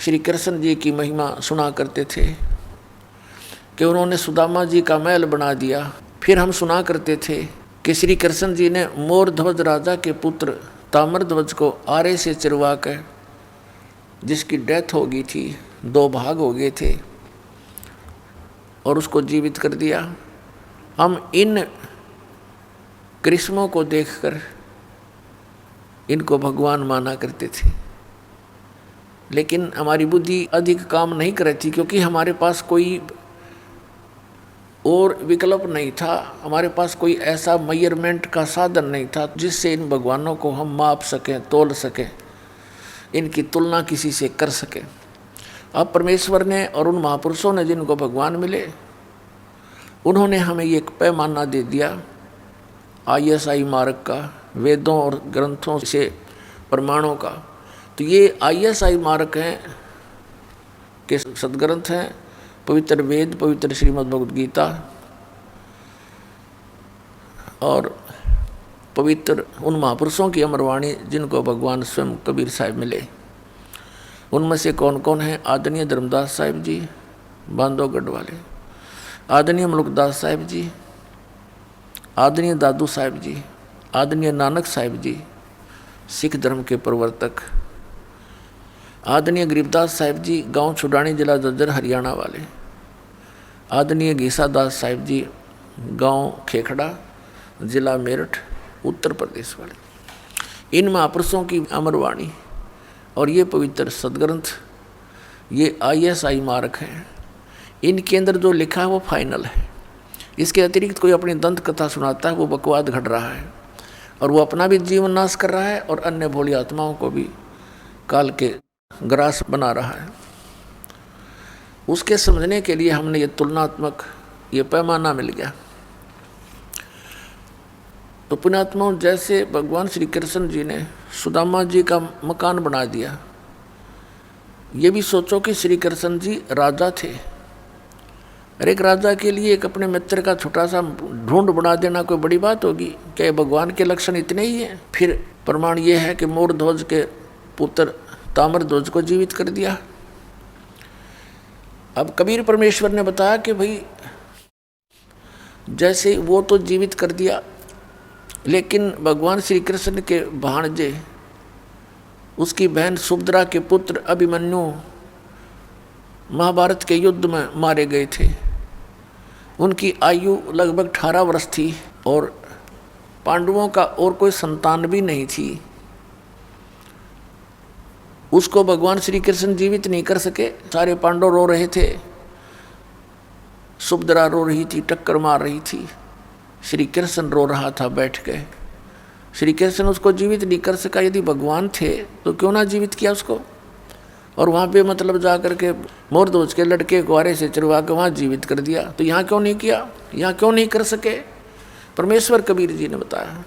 श्री कृष्ण जी की महिमा सुना करते थे कि उन्होंने सुदामा जी का महल बना दिया। फिर हम सुना करते थे कि श्री कृष्ण जी ने मोर ध्वज राजा के पुत्र ताम्र ध्वज को आरे से चिरवा कर, जिसकी डेथ हो गई थी, 2 भाग हो गए थे, और उसको जीवित कर दिया। हम इन कृष्णों को देखकर इनको भगवान माना करते थे, लेकिन हमारी बुद्धि अधिक काम नहीं कर रही थी, क्योंकि हमारे पास कोई और विकल्प नहीं था। हमारे पास कोई ऐसा मेजरमेंट का साधन नहीं था जिससे इन भगवानों को हम माप सकें, तोल सकें, इनकी तुलना किसी से कर सकें। अब परमेश्वर ने और उन महापुरुषों ने जिनको भगवान मिले, उन्होंने हमें एक पैमाना दे दिया ISI मार्ग का, वेदों और ग्रंथों से प्रमाणों का। तो ये ISI मार्ग हैं के सदग्रंथ हैं, पवित्र वेद, पवित्र श्रीमद् भगवद गीता और पवित्र उन महापुरुषों की अमरवाणी जिनको भगवान स्वयं कबीर साहिब मिले। उनमें से कौन कौन हैं? आदरणीय धर्मदास साहिब जी बांधवगढ़ वाले, आदरणीय मुल्कदास साहिब जी, आदरणीय दादू साहिब जी, आदरणीय नानक साहिब जी सिख धर्म के प्रवर्तक, आदरणीय गरीबदास साहिब जी गांव छुडानी जिला जज्जर हरियाणा वाले, आदरणीय गीसादास साहिब जी गांव खेखड़ा जिला मेरठ उत्तर प्रदेश वाले। इन महापुरुषों की अमरवाणी और ये पवित्र सदग्रंथ, ये ISI मार्ग हैं। इनके अंदर जो लिखा है वो फाइनल है। इसके अतिरिक्त कोई अपनी दंत कथा सुनाता है वो बकवाद घट रहा है, और वो अपना भी जीवन नाश कर रहा है और अन्य भोली आत्माओं को भी काल के ग्रास बना रहा है। उसके समझने के लिए हमने ये तुलनात्मक ये पैमाना मिल गया। तो पुण्यात्माओं, जैसे भगवान श्री कृष्ण जी ने सुदामा जी का मकान बना दिया, ये भी सोचो कि श्री कृष्ण जी राजा थे, और एक राजा के लिए एक अपने मित्र का छोटा सा ढूंढ बना देना कोई बड़ी बात होगी क्या? भगवान के लक्षण इतने ही हैं। फिर प्रमाण ये है कि मोर ध्वज के पुत्र ताम्र ध्वज को जीवित कर दिया। अब कबीर परमेश्वर ने बताया कि भाई जैसे वो तो जीवित कर दिया, लेकिन भगवान श्री कृष्ण के भाणजे, उसकी बहन सुभद्रा के पुत्र अभिमन्यु महाभारत के युद्ध में मारे गए थे। उनकी आयु लगभग 18 वर्ष थी और पांडवों का और कोई संतान भी नहीं थी। उसको भगवान श्री कृष्ण जीवित नहीं कर सके। सारे पांडव रो रहे थे, सुभद्रा रो रही थी, टक्कर मार रही थी, श्री कृष्ण रो रहा था बैठ के। श्री कृष्ण उसको जीवित नहीं कर सका। यदि भगवान थे तो क्यों ना जीवित किया उसको, और वहाँ पे मतलब जा कर के मोर ध्वज के लड़के को आरे से चिरवा के वहाँ जीवित कर दिया। तो यहाँ क्यों नहीं किया, यहाँ क्यों नहीं कर सके? परमेश्वर कबीर जी ने बताया।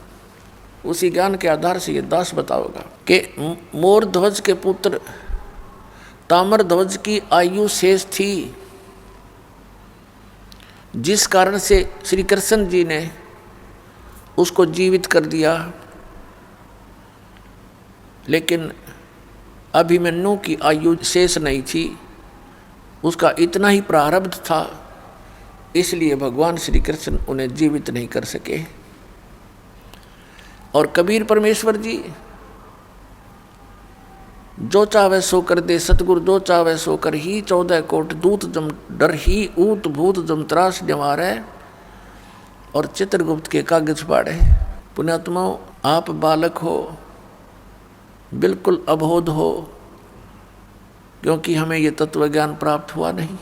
उसी ज्ञान के आधार से ये दास बताओगा कि मोर ध्वज के पुत्र ताम्र ध्वज की आयु शेष थी, जिस कारण से श्री कृष्ण जी ने उसको जीवित कर दिया। लेकिन अभिमन्यु की आयु शेष नहीं थी, उसका इतना ही प्रारब्ध था, इसलिए भगवान श्री कृष्ण उन्हें जीवित नहीं कर सके। और कबीर परमेश्वर जी जो चाहे सो कर दे सतगुरु, जो चाहे सो कर ही 14 कोट दूत जम डर ही ऊत भूत जम त्रास निवारे, और चित्रगुप्त के कागज पाड़े। पुण्यात्माओं, आप बालक हो, बिल्कुल अबोध हो, क्योंकि हमें ये तत्व ज्ञान प्राप्त हुआ नहीं,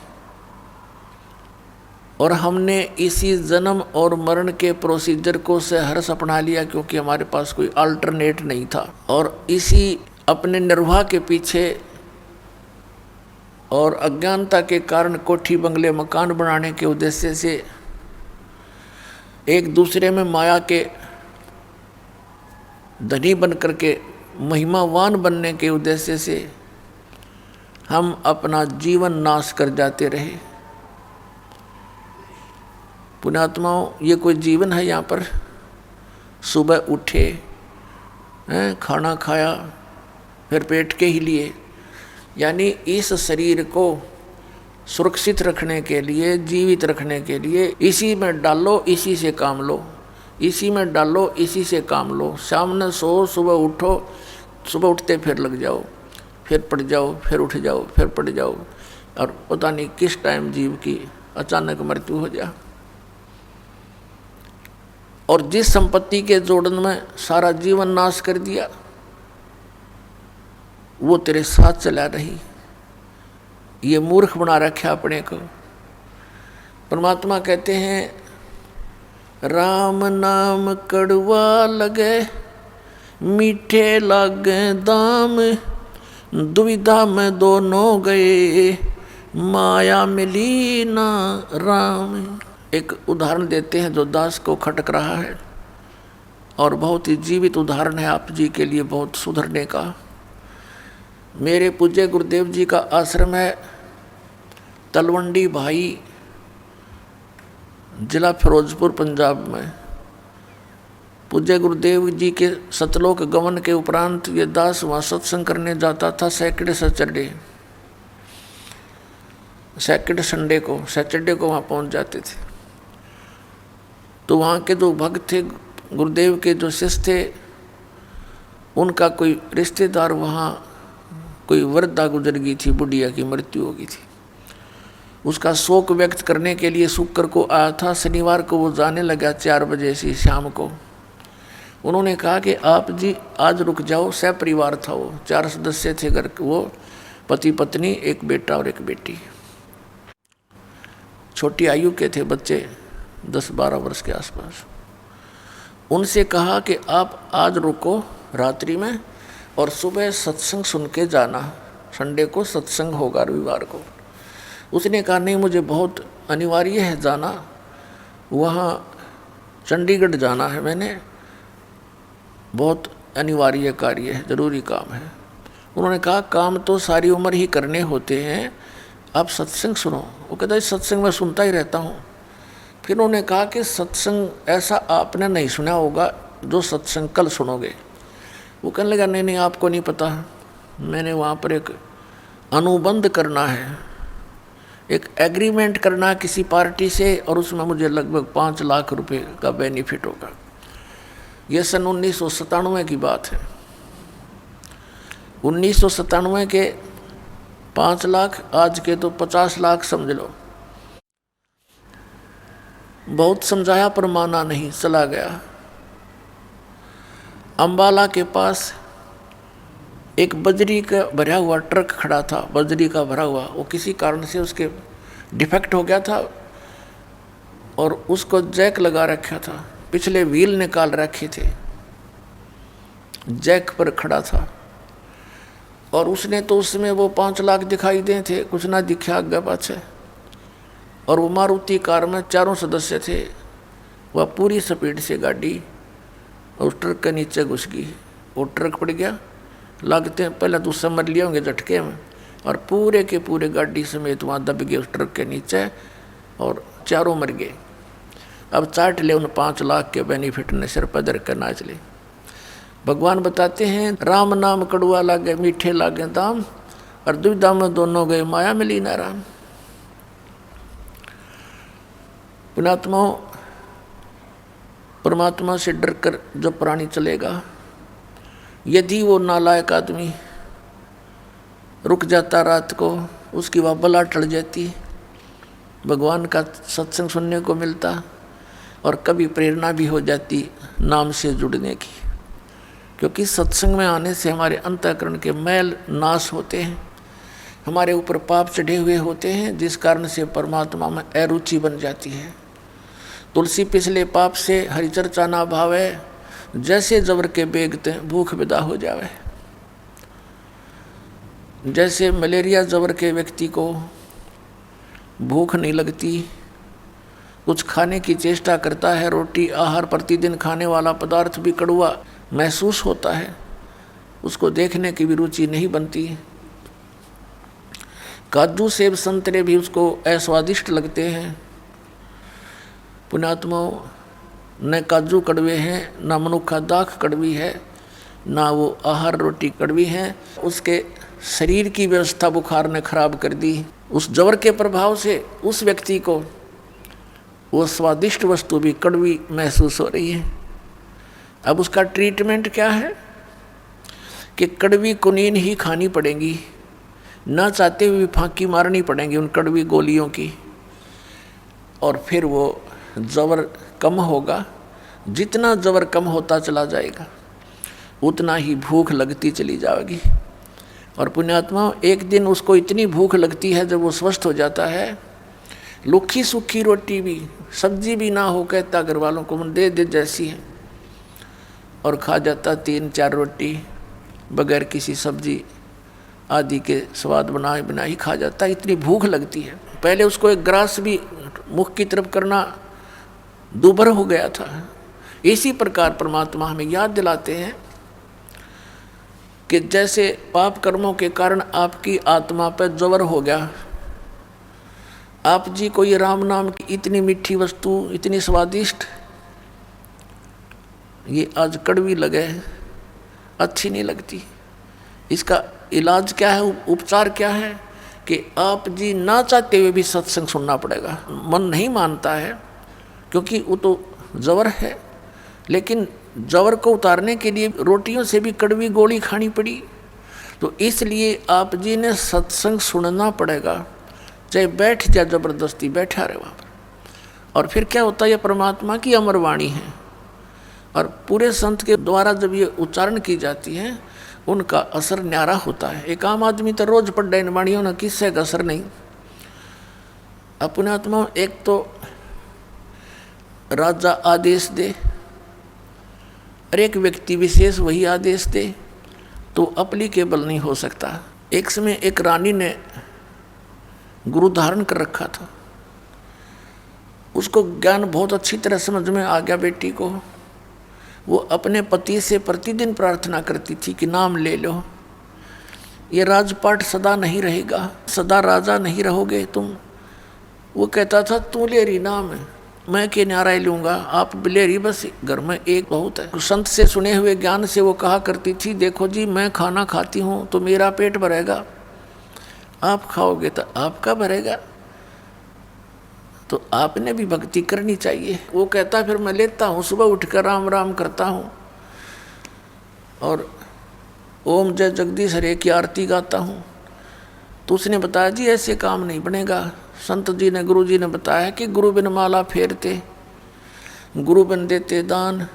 और हमने इसी जन्म और मरण के प्रोसीजर को सहर्ष अपना लिया, क्योंकि हमारे पास कोई अल्टरनेट नहीं था। और इसी अपने निर्वाह के पीछे और अज्ञानता के कारण कोठी बंगले मकान बनाने के उद्देश्य से, एक दूसरे में माया के धनी बन करके महिमावान बनने के उद्देश्य से हम अपना जीवन नाश कर जाते रहे। पुण्यात्माओं, ये कोई जीवन है? यहाँ पर सुबह उठे हैं, खाना खाया, फिर पेट के ही लिए, यानी इस शरीर को सुरक्षित रखने के लिए, जीवित रखने के लिए इसी में डालो, इसी से काम लो, इसी में डालो, इसी से काम लो। सामने सो, सुबह उठो, सुबह उठते फिर लग जाओ, फिर पड़ जाओ, फिर उठ जाओ, फिर पड़ जाओ, और पता नहीं किस टाइम जीव की अचानक मृत्यु हो जाए। और जिस संपत्ति के जोड़न में सारा जीवन नाश कर दिया, वो तेरे साथ चला रही। ये मूर्ख बना रखा अपने को। परमात्मा कहते हैं राम नाम कड़वा लगे, मीठे लागे दाम, दुविधा में दोनों गए, माया मिली ना राम। एक उदाहरण देते हैं जो दास को खटक रहा है, और बहुत ही जीवित उदाहरण है आप जी के लिए बहुत सुधरने का। मेरे पूज्य गुरुदेव जी का आश्रम है तलवंडी भाई, जिला फिरोजपुर, पंजाब में। पूज्य गुरुदेव जी के सतलोक गमन के उपरांत ये दास वहाँ सत्संग करने जाता था सैटरडे सैटरडे को वहाँ पहुँच जाते थे। तो वहाँ के जो भक्त थे, गुरुदेव के जो शिष्य थे, उनका कोई रिश्तेदार वहाँ कोई वृद्धा गुजर गई थी, बुढ़िया की मृत्यु हो गई थी। उसका शोक व्यक्त करने के लिए शुक्र को आया था। शनिवार को वो जाने लगा 4 बजे से शाम को। उन्होंने कहा कि आप जी आज रुक जाओ। सपरिवार था वो, 4 सदस्य थे घर के, वो पति पत्नी, एक बेटा और एक बेटी। छोटी आयु के थे बच्चे, 10-12 वर्ष के आसपास। उनसे कहा कि आप आज रुको रात्रि में, और सुबह सत्संग सुन के जाना। संडे को सत्संग होगा, रविवार को। उसने कहा नहीं, मुझे बहुत अनिवार्य है जाना, वहाँ चंडीगढ़ जाना है, मैंने बहुत अनिवार्य कार्य है, ज़रूरी काम है। उन्होंने कहा काम तो सारी उम्र ही करने होते हैं, आप सत्संग सुनो। वो कहता है सत्संग मैं सुनता ही रहता हूँ। फिर उन्होंने कहा कि सत्संग ऐसा आपने नहीं सुना होगा जो सत्संग कल सुनोगे। वो कहने लगा नहीं नहीं, आपको नहीं पता, मैंने वहाँ पर एक अनुबंध करना है, एक एग्रीमेंट करना है किसी पार्टी से, और उसमें मुझे लगभग 5 लाख रुपए का बेनिफिट होगा। यह सन 1997 की बात है। 1997 के 5 लाख, आज के तो 50 लाख समझ लो। बहुत समझाया पर माना नहीं, चला गया। अंबाला के पास एक बजरी का भरा हुआ ट्रक खड़ा था, बजरी का भरा हुआ। वो किसी कारण से उसके डिफेक्ट हो गया था और उसको जैक लगा रखा था, पिछले व्हील निकाल रखे थे, जैक पर खड़ा था। और उसने तो उसमें वो 5 लाख दिखाई दे थे, कुछ ना दिखा आगे पाछे। और वो मारुति कार में 4 सदस्य थे। वह पूरी स्पीड से गाड़ी उस ट्रक के नीचे घुस गई। वो ट्रक पड़ गया, लगते हैं पहले तो उससे मर लिए होंगे झटके में, और पूरे के पूरे गाड़ी समेत वहाँ दब गए उस ट्रक के नीचे, और 4 मर गए। अब चाट ले उन 5 लाख के बेनिफिट ने, सिर पर धर कर नाच ले। भगवान बताते हैं राम नाम कड़वा लागे, मीठे लागे दाम, और दुविधा में दोनों गए, माया मिली ना राम। पुणात्माओं, परमात्मा से डर कर जो प्राणी चलेगा, यदि वो नालायक आदमी रुक जाता रात को, उसकी वह बला टल जाती, भगवान का सत्संग सुनने को मिलता, और कभी प्रेरणा भी हो जाती नाम से जुड़ने की। क्योंकि सत्संग में आने से हमारे अंतःकरण के मैल नाश होते हैं, हमारे ऊपर पाप चढ़े हुए होते हैं, जिस कारण से परमात्मा में अरुचि बन जाती है। तुलसी पिछले पाप से हरिचर्चा ना भावे, जैसे जबर के बेगते भूख विदा हो जावे। जैसे मलेरिया जबर के व्यक्ति को भूख नहीं लगती, कुछ खाने की चेष्टा करता है, रोटी आहार प्रतिदिन खाने वाला पदार्थ भी कड़वा महसूस होता है, उसको देखने की भी रुचि नहीं बनती। काजू सेब संतरे भी उसको अस्वादिष्ट लगते हैं। पुण्यात्माओं, न काजू कड़वे हैं, न मनुखा दाख कड़वी है, ना वो आहार रोटी कड़वी है, उसके शरीर की व्यवस्था बुखार ने खराब कर दी। उस जवर के प्रभाव से उस व्यक्ति को वो स्वादिष्ट वस्तु भी कड़वी महसूस हो रही है। अब उसका ट्रीटमेंट क्या है कि कड़वी कुनीन ही खानी पड़ेगी, ना चाहते हुए फांकी मारनी पड़ेंगी उन कड़वी गोलियों की, और फिर वो जवर कम होगा। जितना जवर कम होता चला जाएगा उतना ही भूख लगती चली जाएगी। और पुण्यात्मा, एक दिन उसको इतनी भूख लगती है जब वो स्वस्थ हो जाता है, लुखी सूखी रोटी भी, सब्जी भी ना हो, कहता घर वालों को दे दे जैसी है, और खा जाता 3-4 रोटी बगैर किसी सब्जी आदि के स्वाद बनाए बिना ही खा जाता। इतनी भूख लगती है। पहले उसको एक ग्रास भी मुख की तरफ करना दूभर हो गया था। इसी प्रकार परमात्मा हमें याद दिलाते हैं कि जैसे पाप कर्मों के कारण आपकी आत्मा पर जवर हो गया, आप जी को ये राम नाम की इतनी मीठी वस्तु, इतनी स्वादिष्ट, ये आज कड़वी लगे, अच्छी नहीं लगती। इसका इलाज क्या है, उपचार क्या है कि आप जी ना चाहते हुए भी सत्संग सुनना पड़ेगा। मन नहीं मानता है क्योंकि वो तो जवर है, लेकिन जवर को उतारने के लिए रोटियों से भी कड़वी गोली खानी पड़ी, तो इसलिए आप जी ने सत्संग सुनना पड़ेगा, चाहे बैठ जा, जबरदस्ती बैठा रहे वहाँ पर। और फिर क्या होता है, ये परमात्मा की अमर वाणी है, और पूरे संत के द्वारा जब ये उच्चारण की जाती है उनका असर न्यारा होता है। एक आम आदमी तो रोज पढ़ रहे इन वाणियों ना, किससे का असर नहीं। अपने आत्मा, एक तो राजा आदेश दे और एक व्यक्ति विशेष वही आदेश दे, तो एप्लीकेबल नहीं हो सकता। एक समय एक रानी ने गुरु धारण कर रखा था, उसको ज्ञान बहुत अच्छी तरह समझ में आ गया बेटी को। वो अपने पति से प्रतिदिन प्रार्थना करती थी कि नाम ले लो, ये राजपाट सदा नहीं रहेगा, सदा राजा नहीं रहोगे तुम। वो कहता था तू ले रही नाम है, मैं के न्यारा लूँगा, आप ले रही, बस घर में एक बहुत है। संत से सुने हुए ज्ञान से वो कहा करती थी, देखो जी मैं खाना खाती हूँ तो मेरा पेट भरेगा, आप खाओगे तो आपका भरेगा, तो आपने भी भक्ति करनी चाहिए। वो कहता फिर मैं लेता हूँ, सुबह उठकर राम राम करता हूँ और ओम जय जगदीश हरे की आरती गाता हूँ। तो उसने बताया जी ऐसे काम नहीं बनेगा। संत जी ने, गुरु जी ने बताया कि गुरु बिन माला फेरते, गुरु बिन देते दान,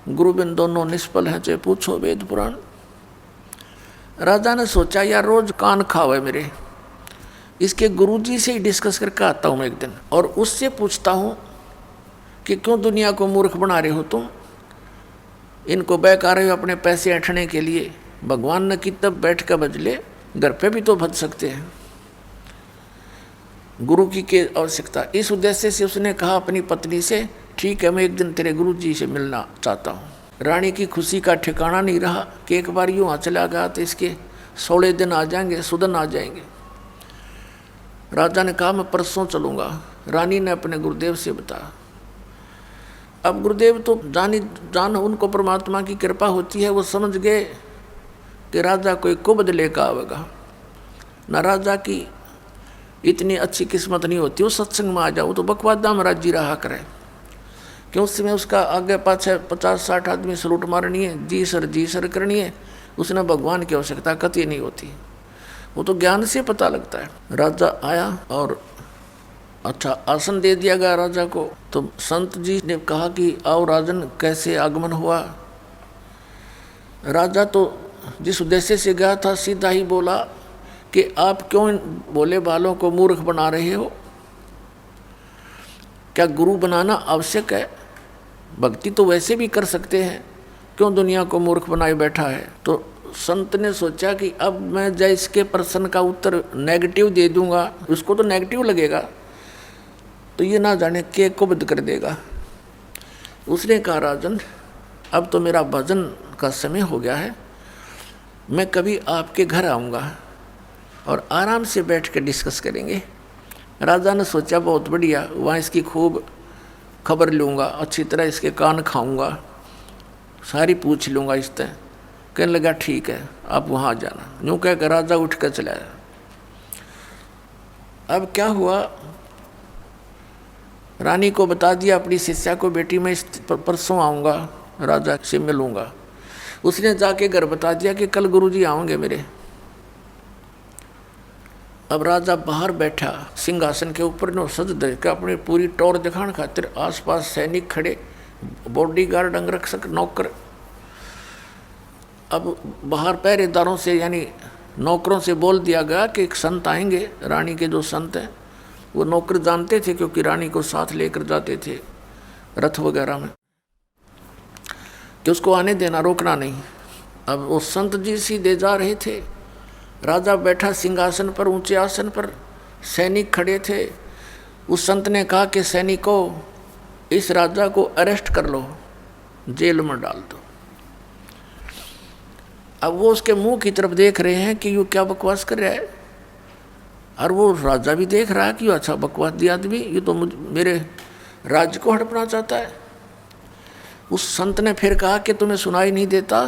गुरु बिन दोनों निष्फल हैं, चाहे पूछो वेद पुराण। राजा ने सोचा यार रोज कान खावे मेरे, इसके गुरुजी से ही डिस्कस करके आता हूँ मैं एक दिन, और उससे पूछता हूँ कि क्यों दुनिया को मूर्ख बना रहे हो तुम, इनको बहका रहे हो अपने पैसे ऐंठने के लिए। भगवान ने कि तब बैठ कर भजले, घर पे भी तो भज सकते हैं, गुरु की के आवश्यकता। इस उद्देश्य से उसने कहा अपनी पत्नी से, ठीक है मैं एक दिन तेरे गुरुजी से मिलना चाहता हूँ। रानी की खुशी का ठिकाना नहीं रहा कि एक बार यूँ आ चला गया तो इसके 16 दिन आ जाएंगे, सुदन आ जाएंगे। राजा ने कहा मैं परसों चलूँगा। रानी ने अपने गुरुदेव से बताया। अब गुरुदेव तो जान उनको परमात्मा की कृपा होती है, वो समझ गए कि राजा कोई कुबद लेकर आवेगा ना, राजा की इतनी अच्छी किस्मत नहीं होती वो सत्संग में आ जाओ तो बकवादा में राजी रहा करे। क्यों उस समय उसका आगे पाछे 50-60 आदमी सलूट मारनी है, जी सर करनी है, उसने भगवान की आवश्यकता कतई नहीं होती, वो तो ज्ञान से पता लगता है। राजा आया और अच्छा आसन दे दिया गया राजा को। तो संत जी ने कहा कि आओ राजन, कैसे आगमन हुआ। राजा तो जिस उद्देश्य से गया था सीधा ही बोला कि आप क्यों बोले बालों को मूर्ख बना रहे हो, क्या गुरु बनाना आवश्यक है, भक्ति तो वैसे भी कर सकते हैं, क्यों दुनिया को मूर्ख बनाए बैठा है। तो संत ने सोचा कि अब मैं जय इसके प्रश्न का उत्तर नेगेटिव दे दूंगा, उसको तो नेगेटिव लगेगा, तो ये ना जाने के कुबद कर देगा। उसने कहा राजन अब तो मेरा भजन का समय हो गया है, मैं कभी आपके घर आऊँगा और आराम से बैठ के डिस्कस करेंगे। राजा ने सोचा बहुत बढ़िया, वहाँ इसकी खूब खबर लूँगा, अच्छी तरह इसके कान खाऊँगा, सारी पूछ लूँगा इससे, कहने लगा ठीक है आप वहाँ जाना। यूँ कह कर राजा उठ कर चला गया। अब क्या हुआ, रानी को बता दिया अपनी शिष्या को, बेटी मैं परसों आऊँगा, राजा से मिलूँगा। उसने जाके घर बता दिया कि कल गुरुजी आओगे मेरे। अब राजा बाहर बैठा सिंहासन के ऊपर, नो सज दे के अपनी पूरी टौर दिखाने खातिर आसपास सैनिक खड़े, बॉडीगार्ड, अंगरक्षक, नौकर। अब बाहर पहरेदारों से यानी नौकरों से बोल दिया गया कि एक संत आएंगे, रानी के जो संत हैं। वो नौकर जानते थे क्योंकि रानी को साथ लेकर जाते थे रथ वगैरह में, कि उसको आने देना, रोकना नहीं। अब वो संत जी सीधे जा रहे थे, राजा बैठा सिंहासन पर, ऊंचे आसन पर, सैनिक खड़े थे। उस संत ने कहा कि सैनिकों, इस राजा को अरेस्ट कर लो, जेल में डाल दो। अब वो उसके मुंह की तरफ देख रहे हैं कि यू क्या बकवास कर रहा है, और वो राजा भी देख रहा है कि अच्छा बकवास दिया आदमी, ये तो मेरे राज्य को हड़पना चाहता है। उस संत ने फिर कहा कि तुम्हें सुनाई नहीं देता,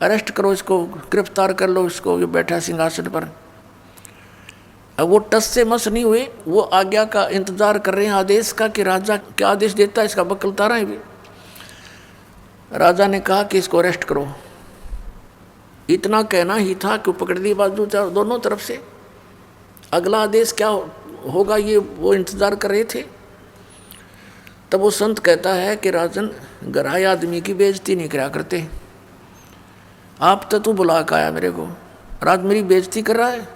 अरेस्ट करो इसको, गिरफ्तार कर लो इसको, ये बैठा सिंहासन पर। अब वो टस से मस नहीं हुए, वो आज्ञा का इंतजार कर रहे हैं, आदेश का, कि राजा क्या आदेश देता है, इसका बकलता रहे भी। राजा ने कहा कि इसको अरेस्ट करो। इतना कहना ही था कि पकड़ ली बाजू दोनों तरफ से। अगला आदेश क्या होगा ये वो इंतजार कर रहे थे। तब वो संत कहता है कि राजन, गराए आदमी की बेइज्जती नहीं करा करते, आप तो तू बुला के आया मेरे को, राज मेरी बेइज्जती कर रहा है।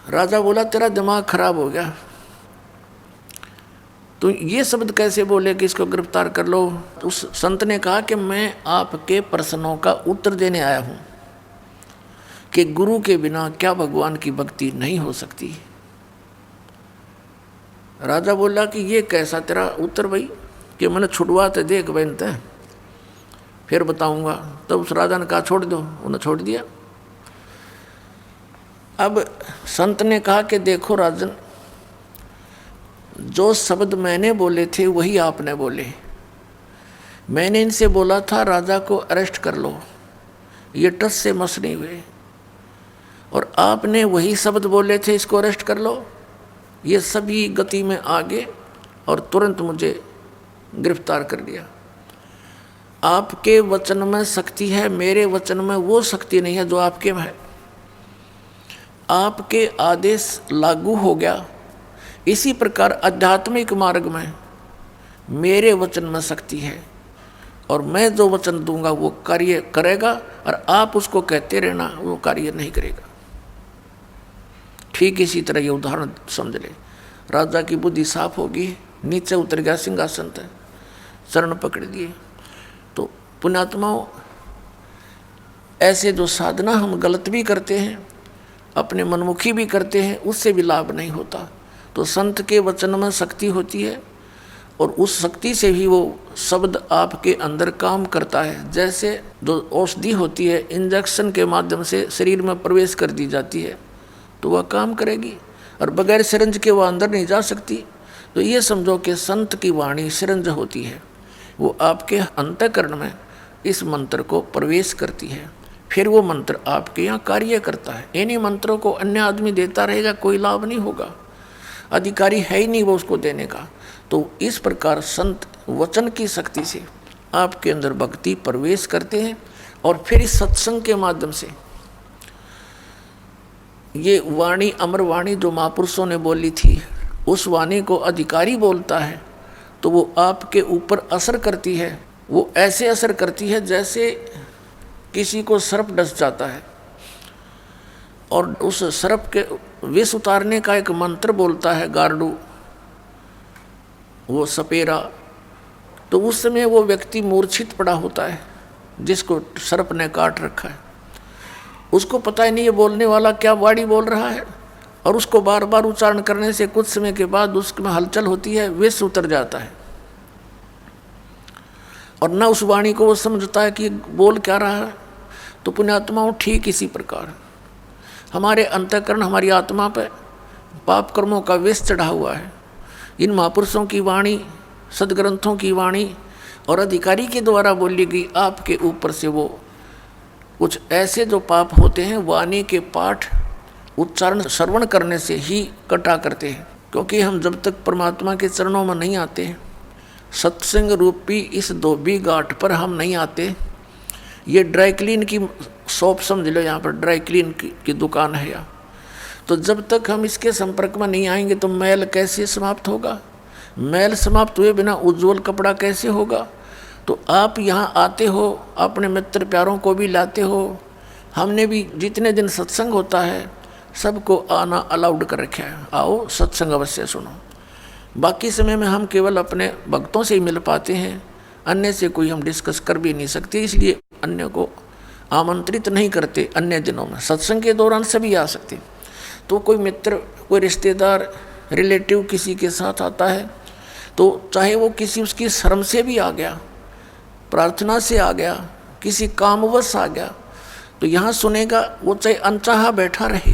राजा बोला तेरा दिमाग खराब हो गया, तो ये शब्द कैसे बोले कि इसको गिरफ्तार कर लो। उस संत ने कहा कि मैं आपके प्रश्नों का उत्तर देने आया हूँ कि गुरु के बिना क्या भगवान की भक्ति नहीं हो सकती। राजा बोला कि ये कैसा तेरा उत्तर भाई, कि मैंने छुड़वाते देख बनते फिर बताऊंगा। तब उस राजा ने कहा छोड़ दो, उन्हें छोड़ दिया। अब संत ने कहा कि देखो राजन, जो शब्द मैंने बोले थे वही आपने बोले। मैंने इनसे बोला था राजा को अरेस्ट कर लो, ये टस से मस नहीं हुए, और आपने वही शब्द बोले थे इसको अरेस्ट कर लो। ये सभी गति में आगे और तुरंत मुझे गिरफ्तार कर दिया। आपके वचन में शक्ति है, मेरे वचन में वो शक्ति नहीं है जो आपके में है। आपके आदेश लागू हो गया। इसी प्रकार आध्यात्मिक मार्ग में मेरे वचन में शक्ति है, और मैं जो वचन दूंगा वो कार्य करेगा, और आप उसको कहते रहना, वो कार्य नहीं करेगा। ठीक इसी तरह ये उदाहरण समझ ले। राजा की बुद्धि साफ होगी, नीचे उतर गया सिंहासन से, चरण पकड़ दिए। तो पुण्यात्माओं, ऐसे जो साधना हम गलत भी करते हैं, अपने मनमुखी भी करते हैं, उससे भी लाभ नहीं होता। तो संत के वचन में शक्ति होती है, और उस शक्ति से ही वो शब्द आपके अंदर काम करता है। जैसे जो औषधि होती है, इंजेक्शन के माध्यम से शरीर में प्रवेश कर दी जाती है तो वह काम करेगी, और बगैर सिरंज के वह अंदर नहीं जा सकती। तो ये समझो कि संत की वाणी सिरंज होती है, वो आपके अंतःकरण में इस मंत्र को प्रवेश करती है, फिर वो मंत्र आपके यहाँ कार्य करता है। इन्हीं मंत्रों को अन्य आदमी देता रहेगा, कोई लाभ नहीं होगा, अधिकारी है ही नहीं वो उसको देने का। तो इस प्रकार संत वचन की शक्ति से आपके अंदर भक्ति प्रवेश करते हैं, और फिर इस सत्संग के माध्यम से ये वाणी, अमर वाणी जो महापुरुषों ने बोली थी, उस वाणी को अधिकारी बोलता है तो वो आपके ऊपर असर करती है। वो ऐसे असर करती है जैसे किसी को सर्प डस जाता है, और उस सर्प के विष उतारने का एक मंत्र बोलता है गार्डू, वो सपेरा। तो उस समय वो व्यक्ति मूर्छित पड़ा होता है जिसको सर्प ने काट रखा है। उसको पता ही नहीं ये बोलने वाला क्या वाणी बोल रहा है, और उसको बार बार उच्चारण करने से कुछ समय के बाद उसमें हलचल होती है, विष उतर जाता है, और न उस वाणी को वो समझता है कि बोल क्या रहा है। तो पुण्यात्माओं, ठीक इसी प्रकार हमारे अंतःकरण, हमारी आत्मा पर पाप कर्मों का विष चढ़ा हुआ है। इन महापुरुषों की वाणी, सदग्रंथों की वाणी और अधिकारी के द्वारा बोली गई आपके ऊपर से वो कुछ ऐसे जो पाप होते हैं वाणी के पाठ उच्चारण श्रवण करने से ही कटा करते हैं, क्योंकि हम जब तक परमात्मा के चरणों में नहीं आते, सत्संग रूपी इस धोबी घाट पर हम नहीं आते। ये ड्राई क्लीन की शॉप समझ लो, यहाँ पर ड्राई क्लीन की दुकान है यहाँ। तो जब तक हम इसके संपर्क में नहीं आएंगे तो मैल कैसे समाप्त होगा? मैल समाप्त हुए बिना उज्जवल कपड़ा कैसे होगा? तो आप यहाँ आते हो, अपने मित्र प्यारों को भी लाते हो। हमने भी जितने दिन सत्संग होता है सबको आना अलाउड कर रखा है, आओ सत्संग अवश्य सुनो। बाकी समय में हम केवल अपने भक्तों से ही मिल पाते हैं, अन्य से कोई हम डिस्कस कर भी नहीं सकते, इसलिए अन्य को आमंत्रित नहीं करते। अन्य दिनों में सत्संग के दौरान सभी आ सकते। तो कोई मित्र, कोई रिश्तेदार, रिलेटिव किसी के साथ आता है तो चाहे वो किसी उसकी शर्म से भी आ गया, प्रार्थना से आ गया, किसी कामवश आ गया, तो यहाँ सुनेगा। वो चाहे अनचाहा बैठा रहे,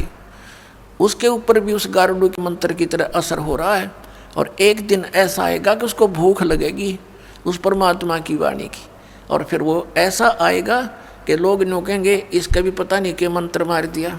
उसके ऊपर भी उस गारुड़ के मंत्र की तरह असर हो रहा है। और एक दिन ऐसा आएगा कि उसको भूख लगेगी उस परमात्मा की वाणी की, और फिर वो ऐसा आएगा कि लोग यूँ कहेंगे इसका भी पता नहीं कि मंत्र मार दिया।